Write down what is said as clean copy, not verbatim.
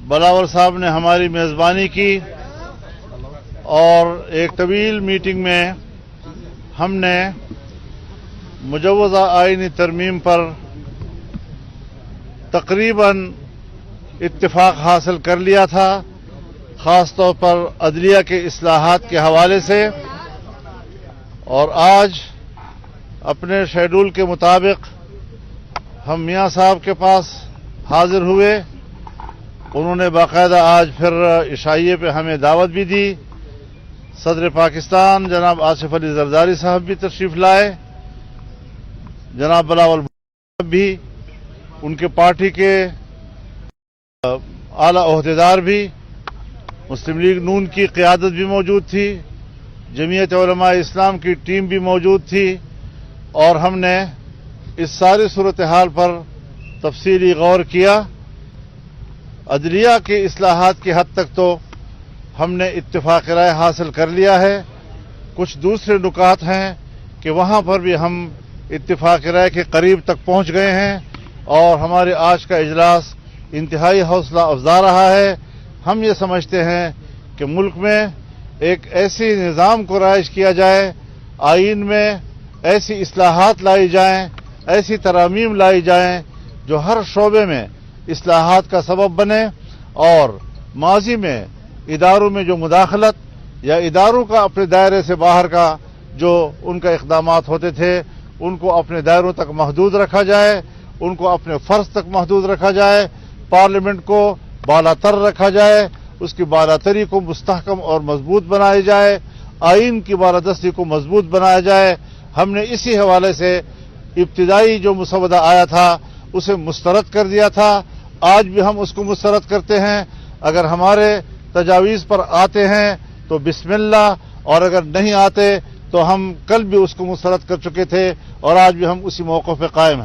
بلاول صاحب نے ہماری میزبانی کی اور ایک طویل میٹنگ میں ہم نے مجوزہ آئینی ترمیم پر تقریباً اتفاق حاصل کر لیا تھا، خاص طور پر عدلیہ کے اصلاحات کے حوالے سے، اور آج اپنے شیڈول کے مطابق ہم میاں صاحب کے پاس حاضر ہوئے۔ انہوں نے باقاعدہ آج پھر عشائیے پہ ہمیں دعوت بھی دی۔ صدر پاکستان جناب آصف علی زرداری صاحب بھی تشریف لائے، جناب بلاول صاحب بھی، ان کے پارٹی کے اعلی عہدیدار بھی، مسلم لیگ نون کی قیادت بھی موجود تھی، جمعیت علماء اسلام کی ٹیم بھی موجود تھی، اور ہم نے اس ساری صورتحال پر تفصیلی غور کیا۔ عدلیہ کے اصلاحات کی حد تک تو ہم نے اتفاق رائے حاصل کر لیا ہے۔ کچھ دوسرے نکات ہیں کہ وہاں پر بھی ہم اتفاق رائے کے قریب تک پہنچ گئے ہیں، اور ہمارے آج کا اجلاس انتہائی حوصلہ افزا رہا ہے۔ ہم یہ سمجھتے ہیں کہ ملک میں ایک ایسی نظام کو رائج کیا جائے، آئین میں ایسی اصلاحات لائی جائیں، ایسی ترامیم لائی جائیں جو ہر شعبے میں اصلاحات کا سبب بنے، اور ماضی میں اداروں میں جو مداخلت یا اداروں کا اپنے دائرے سے باہر کا جو ان کا اقدامات ہوتے تھے ان کو اپنے دائروں تک محدود رکھا جائے، ان کو اپنے فرض تک محدود رکھا جائے، پارلیمنٹ کو بالا تر رکھا جائے، اس کی بالاتری کو مستحکم اور مضبوط بنایا جائے، آئین کی بالادستی کو مضبوط بنایا جائے۔ ہم نے اسی حوالے سے ابتدائی جو مسودہ آیا تھا اسے مسترد کر دیا تھا، آج بھی ہم اس کو مسترد کرتے ہیں۔ اگر ہمارے تجاویز پر آتے ہیں تو بسم اللہ، اور اگر نہیں آتے تو ہم کل بھی اس کو مسترد کر چکے تھے، اور آج بھی ہم اسی موقع پہ قائم ہیں۔